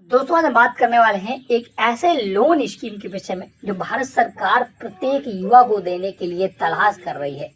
दोस्तों आज हम बात करने वाले हैं एक ऐसे लोन स्कीम के विषय में जो भारत सरकार प्रत्येक युवा को देने के लिए तलाश कर रही है।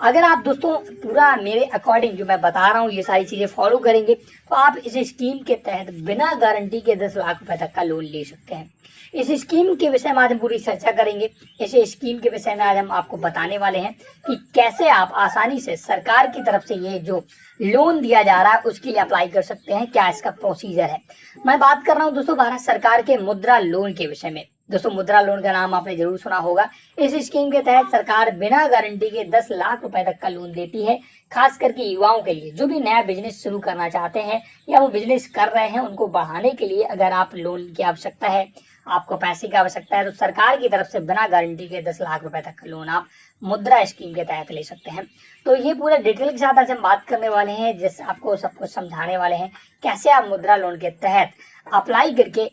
अगर आप दोस्तों पूरा मेरे अकॉर्डिंग जो मैं बता रहा हूँ ये सारी चीजें फॉलो करेंगे तो आप इस स्कीम के तहत बिना गारंटी के 10 लाख रुपए तक का लोन ले सकते हैं। इस स्कीम के विषय में आज हम पूरी चर्चा करेंगे। इस स्कीम के विषय में आज हम आपको बताने वाले हैं कि कैसे आप आसानी से सरकार की तरफ से ये जो लोन दिया जा रहा है उसके लिए अप्लाई कर सकते हैं, क्या इसका प्रोसीजर है। मैं बात कर रहा हूं दोस्तों भारत सरकार के मुद्रा लोन के विषय में। दोस्तों मुद्रा लोन का नाम आपने जरूर सुना होगा। इस स्कीम के तहत सरकार बिना गारंटी के 10 लाख रुपए तक का लोन देती है, खास करके युवाओं के लिए जो भी नया बिजनेस शुरू करना चाहते हैं या वो बिजनेस कर रहे हैं उनको बढ़ाने के लिए अगर आप लोन की आवश्यकता है, आपको पैसे की आवश्यकता है तो सरकार की तरफ से बिना गारंटी के 10 लाख रुपए तक का लोन आप मुद्रा स्कीम के तहत ले सकते हैं। तो ये पूरा डिटेल के साथ आज हम बात करने वाले हैं, जिससे आपको सब कुछ समझाने वाले हैं कैसे आप मुद्रा लोन के तहत अप्लाई करके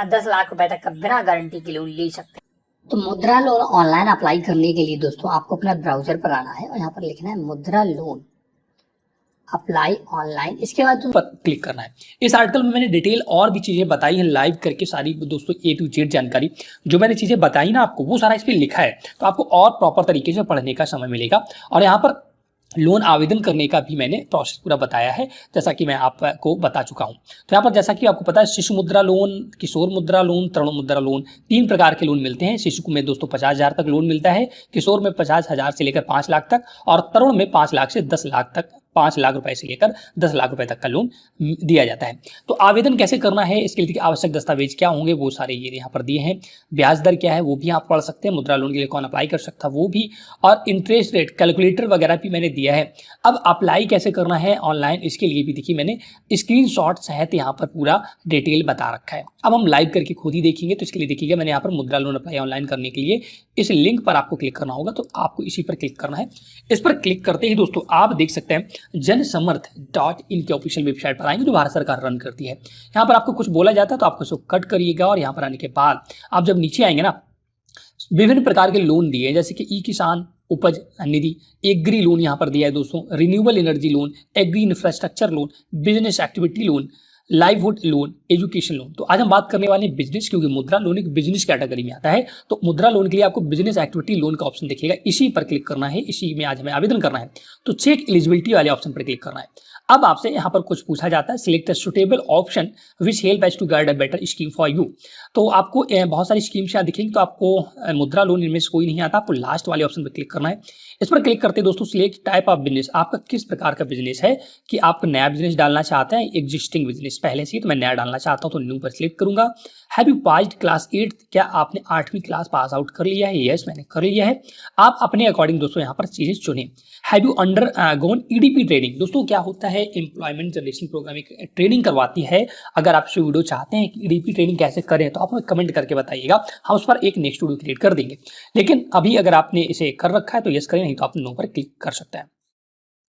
10 लाख रुपए तक का बिना गारंटी के लोन ले सकते हैं। तो मुद्रा लोन ऑनलाइन अप्लाई करने के लिए दोस्तों आपको अपना ब्राउजर पर आना है और यहाँ पर लिखना है मुद्रा लोन अप्लाई ऑनलाइन। इसके बाद पर क्लिक करना है। इस आर्टिकल में मैंने डिटेल और भी चीजें बताई हैं लाइव करके, सारी दोस्तों A to Z जानकारी जो मैंने चीजें बताई ना आपको वो सारा इस पे लिखा है, तो आपको और प्रॉपर तरीके से पढ़ने का समय मिलेगा। और यहाँ पर लोन आवेदन करने का भी मैंने प्रोसेस पूरा बताया है, जैसा कि मैं आपको बता चुका हूं। तो यहाँ पर जैसा कि आपको पता है शिशु मुद्रा लोन, किशोर मुद्रा लोन, तरुण मुद्रा लोन, 3 प्रकार के लोन मिलते हैं। शिशु में दोस्तों 50,000 तक लोन मिलता है, किशोर में 50,000 से लेकर 5 लाख तक और तरुण में 5 लाख से 10 लाख तक, 5 लाख रुपए से लेकर 10 लाख रुपए तक का लोन दिया जाता है। तो आवेदन कैसे करना है, इसके लिए आवश्यक दस्तावेज क्या होंगे वो सारे ये यहाँ पर दिए हैं। ब्याज दर क्या है वो भी आप पढ़ सकते हैं, मुद्रा लोन के लिए कौन अप्लाई कर सकता है वो भी, और इंटरेस्ट रेट कैलकुलेटर वगैरह भी मैंने दिया है। अब अप्लाई कैसे करना है ऑनलाइन, इसके लिए भी देखिए मैंने स्क्रीनशॉट सहित यहाँ पर पूरा डिटेल बता रखा है। अब हम लाइव करके खुद ही देखेंगे, तो इसके लिए देखिएगा मैंने यहाँ पर मुद्रा लोन अप्लाई ऑनलाइन करने के लिए इस लिंक पर आपको क्लिक करना होगा, तो आपको इसी पर क्लिक करना है। इस पर क्लिक करते ही दोस्तों आप देख सकते हैं जनसमर्थ.इन की ऑफिशियल वेबसाइट पर आएंगे जो भारत सरकार रन करती है। यहाँ पर आपको कुछ बोला जाता है तो आपको इसको कट करिएगा और यहाँ पर आने के बाद आप जब नीचे आएंगे ना, विभिन्न प्रकार के लोन दिए हैं जैसे कि ई किसान उपज निधि, एग्री लोन यहाँ पर दिया है दोस्तों, renewable energy loan, agri infrastructure loan, business activity loan, livelihood loan, education loan. तो आज हम बात करने वाले हैं बिजनेस, क्योंकि मुद्रा लोन एक बिजनेस कैटेगरी में आता है। तो मुद्रा लोन के लिए आपको बिजनेस एक्टिविटी लोन का ऑप्शन दिखेगा, इसी पर क्लिक करना है, इसी में आज हमें आवेदन करना है। तो चेक एलिजिबिलिटी वाले ऑप्शन पर क्लिक करना है। अब आपसे यहाँ पर कुछ पूछा जाता है, select a suitable option which helps to guide a better scheme for you. तो आपको बहुत सारी स्कीम्स यहाँ दिखेंगी, तो आपको मुद्रा लोन इनमें से कोई नहीं आता, आपको लास्ट वाले ऑप्शन पर क्लिक करना है। इस पर क्लिक करते दोस्तों सिलेक्ट टाइप ऑफ बिजनेस, आपका किस प्रकार का बिजनेस है, कि आप नया बिजनेस डालना चाहते हैं, एग्जिस्टिंग बिजनेस पहले से ही, तो मैं नया डालना चाहता हूं तो न्यू पर सिलेक्ट करूंगा। हैव यू पास्ड क्लास 8, क्या आपने 8वीं क्लास पास आउट कर लिया है, यस मैंने कर लिया है। आप अपने अकॉर्डिंग दोस्तों यहाँ पर चीजें चुनें। Have you undergone EDP training, दोस्तों क्या होता है, एम्प्लॉयमेंट जनरेशन प्रोग्राम एक ट्रेनिंग करवाती है। अगर आप वीडियो चाहते हैं कि ईडीपी ट्रेनिंग कैसे करें तो आप हमें कमेंट करके बताइएगा, हम उस पर एक नेक्स्ट वीडियो क्रिएट कर देंगे। लेकिन अभी अगर आपने इसे कर रखा है तो यस करें, नहीं तो आप नो पर क्लिक कर सकते हैं।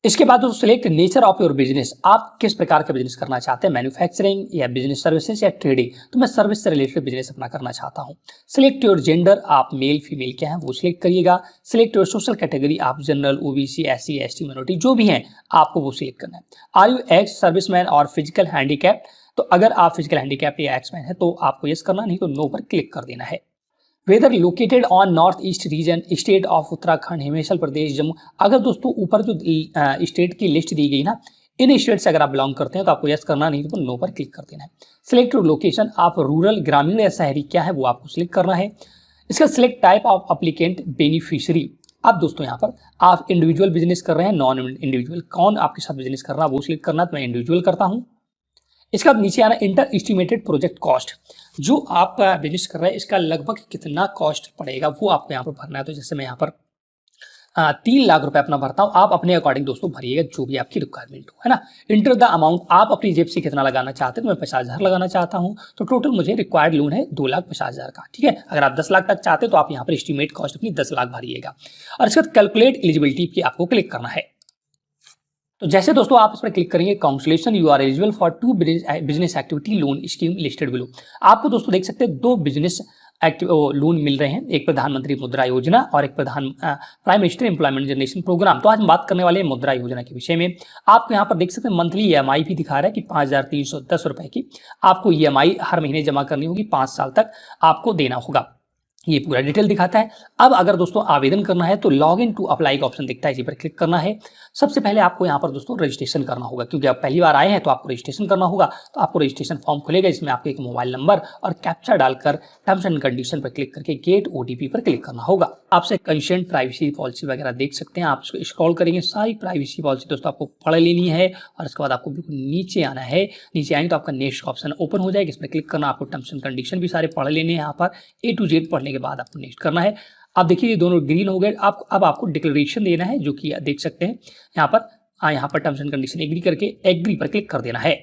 इसके बाद दोस्तों select nature of your business, आप किस प्रकार का बिजनेस करना चाहते हैं, मैन्युफैक्चरिंग या बिजनेस सर्विसेज या ट्रेडिंग, तो मैं सर्विस से रिलेटेड बिजनेस अपना करना चाहता हूं। सिलेक्ट योर जेंडर, आप मेल फीमेल क्या है वो सिलेक्ट करिएगा। सिलेक्ट योर सोशल कैटेगरी, आप general, OBC, SC, ST, minority जो भी हैं आपको वो सिलेक्ट करना है। आर यू एक्स सर्विसमैन और फिजिकल हैंडीकैप, तो अगर आप फिजिकल हैंडीकैप या एक्समैन है तो आपको यस करना, नहीं तो नो पर क्लिक कर देना है। Whether located on north east region, state of Uttarakhand, Himachal Pradesh, Jammu, अगर दोस्तों ऊपर जो स्टेट की लिस्ट दी गई ना, इन स्टेट से अगर आप बिलोंग करते हैं तो आपको यस करना, नहीं तो नो पर क्लिक कर देना है। सिलेक्ट लोकेशन, आप रूरल, ग्रामीण या शहरी क्या है वो आपको सिलेक्ट करना है। इसका select type of applicant beneficiary, अब दोस्तों यहाँ पर आप इंडिविजुअल बिजनेस कर रहे हैं, नॉन इंडिविजुअल, कौन आपके साथ बिजनेस कर रहा है वो सिलेक्ट करना है, तो मैं इंडिविजुअल करता हूँ। इसका नीचे आना इंटर एस्टिमेटेड प्रोजेक्ट कॉस्ट, जो आप बिजनेस कर रहे हैं इसका लगभग कितना कॉस्ट पड़ेगा वो आपको यहाँ पर भरना है। तो जैसे मैं यहाँ पर 3 लाख रुपए अपना भरता हूँ, आप अपने अकॉर्डिंग दोस्तों भरिएगा जो भी आपकी रिक्वायरमेंट हो, है ना। इंटर द अमाउंट, आप अपनी जेब से कितना लगाना चाहते हैं, तो मैं 50,000 लगाना चाहता हूँ, तो टोटल मुझे रिक्वायर्ड लोन है 2,50,000 का, ठीक है। अगर आप 10 लाख तक चाहते हैं तो आप यहाँ पर एस्टिमेट कॉस्ट अपनी 10 लाख भरिएगा और इसके बाद कैलकुलेट एलिजिबिलिटी की आपको क्लिक करना है। तो जैसे दोस्तों आप इस पर क्लिक करेंगे, congratulation you are eligible for 2 business activity loan scheme listed below, आपको दोस्तों देख सकते हैं 2 बिजनेस एक्टिव लोन मिल रहे हैं, एक प्रधानमंत्री मुद्रा योजना और एक prime minister employment generation programme. तो आज हम बात करने वाले हैं मुद्रा योजना के विषय में। आपको यहाँ पर देख सकते हैं मंथली EMI भी दिखा रहा है कि 5,310 रुपए की आपको EMI हर महीने जमा करनी होगी, 5 साल तक आपको देना होगा। ये पूरा डिटेल दिखाता है। अब अगर दोस्तों आवेदन करना है तो लॉग इन टू अप्लाई का ऑप्शन दिखता है, इसी पर क्लिक करना है। सबसे पहले आपको यहाँ पर दोस्तों रजिस्ट्रेशन करना होगा, क्योंकि आप पहली बार आए हैं तो आपको रजिस्ट्रेशन करना होगा। तो आपको रजिस्ट्रेशन फॉर्म खुलेगा, इसमें आपको एक मोबाइल नंबर और कैप्चा डालकर टर्म्स एंड कंडीशन पर क्लिक करके गेट OTP पर क्लिक करना होगा। आपसे कंसेंट प्राइवेसी पॉलिसी वगैरह देख सकते हैं, आप इसको स्क्रॉल करेंगे, सारी प्राइवेसी पॉलिसी दोस्तों आपको पढ़ लेनी है और उसके बाद आपको बिल्कुल नीचे आना है। नीचे आएंगे तो आपका नेक्स्ट ऑप्शन ओपन हो जाएगा, इस पर क्लिक करना, आपको टर्म्स एंड कंडीशन भी सारे पढ़ लेने हैं। यहाँ पर A to Z पढ़ने के बाद आपको नेक्स्ट करना है। आप देखिए ये दोनों ग्रीन हो गए। अब आपको डिक्लेरेशन देना है, जो कि देख सकते हैं यहाँ पर टर्म्स एंड कंडीशन एग्री करके एग्री पर क्लिक कर देना है।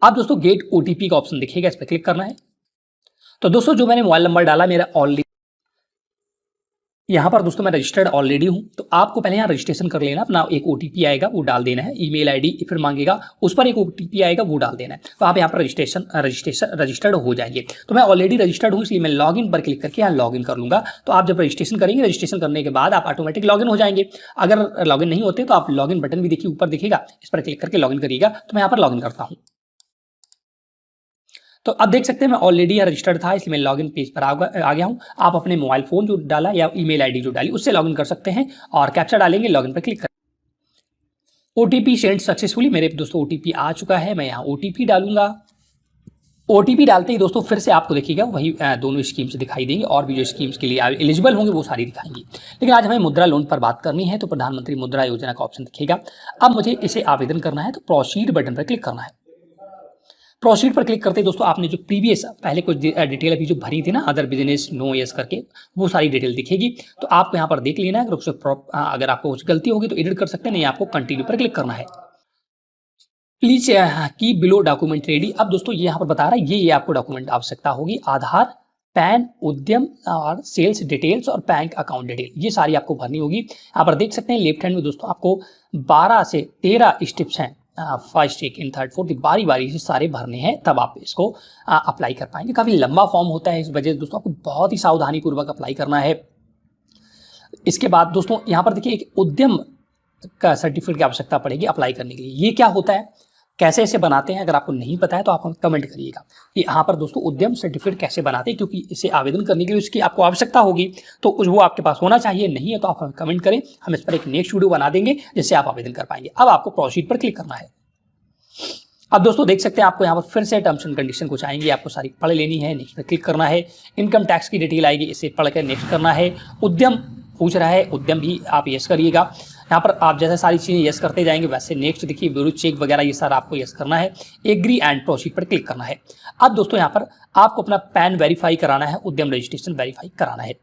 अब दोस्तों गेट OTP का ऑप्शन दिखेगा, इस पर क्लिक करना है। तो दोस्तों जो मैंने मोबाइल नंबर डाला मेरा ऑलरेडी यहाँ पर दोस्तों मैं रजिस्टर्ड ऑलरेडी हूँ, तो आपको पहले यहाँ रजिस्ट्रेशन कर लेना। अपना एक OTP आएगा वो डाल देना है, ईमेल ID फिर मांगेगा, उस पर एक OTP आएगा वो डाल देना है। तो आप यहाँ पर रजिस्टर्ड हो जाएंगे। तो मैं ऑलरेडी रजिस्टर्ड हूँ, इसलिए मैं लॉगिन पर क्लिक करके यहाँ लॉगिन कर लूंगा। तो आप जब रजिस्ट्रेशन करेंगे, रजिस्ट्रेशन करने के बाद आप ऑटोमेटिक लॉगिन हो जाएंगे। अगर लॉगिन नहीं होते तो आप लॉगिन बटन भी देखिए ऊपर दिखेगा, इस पर क्लिक करके लॉगिन करिएगा। तो मैं यहाँ पर लॉगिन करता हूँ। तो अब देख सकते हैं मैं ऑलरेडी रजिस्टर्ड था, इसलिए मैं लॉगिन पेज पर आ गया हूं। आप अपने मोबाइल फोन जो डाला या ईमेल ID जो डाली उससे लॉगिन कर सकते हैं और कैप्चा डालेंगे, लॉगिन पर क्लिक करें। OTP सेंड सक्सेसफुली, मेरे दोस्तों OTP आ चुका है। मैं यहाँ OTP डालूंगा। OTP डालते ही दोस्तों फिर से आपको देखिएगा वही दोनों स्कीम्स दिखाई देंगी, और भी जो स्कीम्स के लिए एलिजिबल होंगे वो सारी दिखाएंगी। लेकिन आज हमें मुद्रा लोन पर बात करनी है, तो प्रधानमंत्री मुद्रा योजना का ऑप्शन दिखेगा। अब मुझे इसे आवेदन करना है, तो प्रोसीड बटन पर क्लिक करना है। प्रोसीड पर क्लिक करते ही दोस्तों आपने जो प्रीवियस पहले कुछ डिटेल अभी जो भरी थी ना, अदर बिजनेस नो यस करके, वो सारी डिटेल दिखेगी। तो आपको यहाँ पर देख लेना है। अगर आपको कुछ गलती होगी तो एडिट कर सकते हैं, नहीं आपको कंटिन्यू पर क्लिक करना है। प्लीज की बिलो डॉक्यूमेंट रेडी। अब दोस्तों ये यहाँ पर बता रहा है ये आपको डॉक्यूमेंट आवश्यकता होगी, आधार, पैन, उद्यम और सेल्स डिटेल्स और बैंक अकाउंट डिटेल, ये सारी आपको भरनी होगी। यहाँ पर देख सकते हैं लेफ्ट हैंड में दोस्तों आपको 12 से 13 स्टेप्स हैं, फर्स्ट, सेकंड, थर्ड, फोर्थ, बारी बारी से सारे भरने हैं, तब आप इसको अप्लाई कर पाएंगे। काफ़ी लंबा फॉर्म होता है, इस वजह से दोस्तों आपको बहुत ही सावधानी पूर्वक अप्लाई करना है। इसके बाद दोस्तों यहाँ पर देखिए एक उद्यम का सर्टिफिकेट की आवश्यकता पड़ेगी अप्लाई करने के लिए। ये क्या होता है, कैसे इसे बनाते हैं, अगर आपको नहीं पता है तो आप कमेंट करिएगा कि यहाँ पर दोस्तों उद्यम सर्टिफिकेट कैसे बनाते हैं, क्योंकि इसे आवेदन करने के लिए उसकी आपको आवश्यकता होगी, तो वो आपके पास होना चाहिए। नहीं है तो आप हमें कमेंट करें, हम इस पर एक नेक्स्ट वीडियो बना देंगे जिससे आप आवेदन कर पाएंगे। अब आपको प्रोसीड पर क्लिक करना है। अब दोस्तों देख सकते हैं आपको यहाँ पर फिर से टर्म्स एंड कंडीशन कुछ आएंगी, आपको सारी पढ़ लेनी है, नेक्स्ट पर क्लिक करना है। इनकम टैक्स की डिटेल आएगी, इसे पढ़कर नेक्स्ट करना है। उद्यम पूछ रहा है, उद्यम भी आप यस करिएगा। यहाँ पर आप जैसे सारी चीज़ें यस करते जाएंगे वैसे नेक्स्ट देखिए ब्यूरो चेक वगैरह ये सारा आपको यस करना है। एग्री एंड प्रोसीड पर क्लिक करना है। अब दोस्तों यहाँ पर आपको अपना पैन वेरीफाई कराना है, उद्यम रजिस्ट्रेशन वेरीफाई कराना है।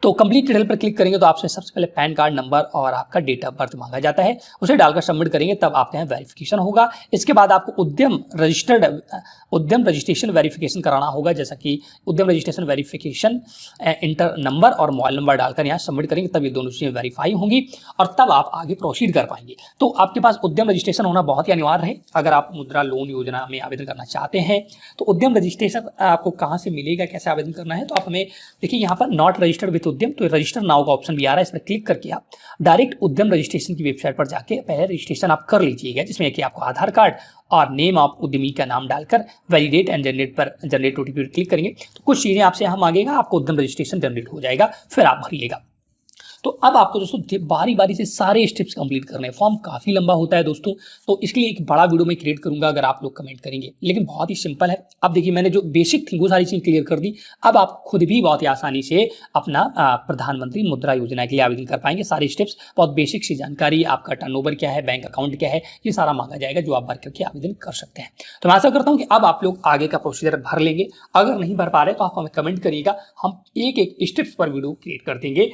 तो कंप्लीट डिटेल पर क्लिक करेंगे तो आपसे सबसे पहले पैन कार्ड नंबर और आपका डेट ऑफ बर्थ मांगा जाता है, उसे डालकर सबमिट करेंगे तब आपके यहाँ वेरिफिकेशन होगा। इसके बाद आपको उद्यम रजिस्ट्रेशन वेरिफिकेशन कराना होगा, जैसा कि उद्यम रजिस्ट्रेशन वेरिफिकेशन इंटर नंबर और मोबाइल नंबर डालकर यहाँ सबमिट करेंगे, तब ये दोनों चीज़ें वेरीफाई होंगी और तब आप आगे प्रोसीड कर पाएंगे। तो आपके पास उद्यम रजिस्ट्रेशन होना बहुत ही अनिवार्य है अगर आप मुद्रा लोन योजना में आवेदन करना चाहते हैं। तो उद्यम रजिस्ट्रेशन आपको कहाँ से मिलेगा, कैसे आवेदन करना है, तो आप हमें देखिए यहाँ पर नॉट रजिस्टर्ड विथ उद्यम, तो रजिस्टर नाउ का ऑप्शन भी आ रहा है, इस पर क्लिक करके आप डायरेक्ट उद्यम रजिस्ट्रेशन की वेबसाइट पर जाके पहले रजिस्ट्रेशन आप कर लीजिएगा, जिसमें कि आपको आधार कार्ड और नेम ऑफ उद्यमी का नाम डालकर वैलिडेट एंड जनरेट OTP पर क्लिक करेंगे तो कुछ चीज़ें आपसे यहाँ मांगेगा, आपको उद्यम रजिस्ट्रेशन जनरेट हो जाएगा, फिर आप भरिएगा। तो अब आपको दोस्तों बारी बारी से सारे स्टेप्स कंप्लीट करने हैं। फॉर्म काफ़ी लंबा होता है दोस्तों, तो इसके लिए एक बड़ा वीडियो मैं क्रिएट करूंगा अगर आप लोग कमेंट करेंगे, लेकिन बहुत ही सिंपल है। अब देखिए मैंने जो बेसिक थी वो सारी चीज़ क्लियर कर दी। अब आप खुद भी बहुत ही आसानी से अपना प्रधानमंत्री मुद्रा योजना के लिए आवेदन कर पाएंगे। सारे स्टेप्स बहुत बेसिक सी जानकारी, आपका टर्नओवर क्या है, बैंक अकाउंट क्या है, ये सारा मांगा जाएगा जो आप भर करके आवेदन कर सकते हैं। तो मैं आशा करता हूँ कि अब आप लोग आगे का प्रोसीजर भर लेंगे। अगर नहीं भर पा रहे तो आप हमें कमेंट करिएगा, हम एक एक स्टेप्स पर वीडियो क्रिएट कर देंगे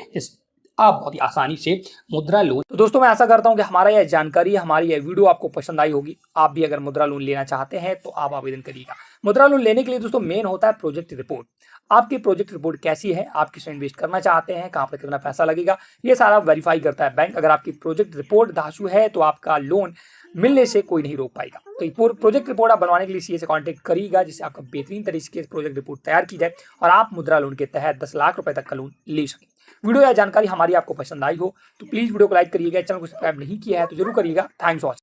आप बहुत ही आसानी से मुद्रा लोन। तो दोस्तों मैं आशा करता हूं कि हमारा यह जानकारी, हमारी यह वीडियो आपको पसंद आई होगी। आप भी अगर मुद्रा लोन लेना चाहते हैं तो आप आवेदन करिएगा। मुद्रा लोन लेने के लिए दोस्तों मेन होता है प्रोजेक्ट रिपोर्ट। आपकी प्रोजेक्ट रिपोर्ट कैसी है, आप किसमें इन्वेस्ट करना चाहते हैं, कहाँ पर कितना पैसा लगेगा, ये सारा वेरीफाई करता है बैंक। अगर आपकी प्रोजेक्ट रिपोर्ट धांसू है तो आपका लोन मिलने से कोई नहीं रोक पाएगा। तो ये प्रोजेक्ट रिपोर्ट आप बनवाने के लिए सीए से कांटेक्ट करिएगा, जिससे आपका बेहतरीन तरीके से प्रोजेक्ट रिपोर्ट तैयार की जाए और आप मुद्रा लोन के तहत 10 लाख रुपए तक का लोन ले सकें। वीडियो या जानकारी हमारी आपको पसंद आई हो तो प्लीज वीडियो को लाइक करिएगा, चैनल को सब्सक्राइब नहीं किया है तो जरूर करिएगा। Thanks for watching.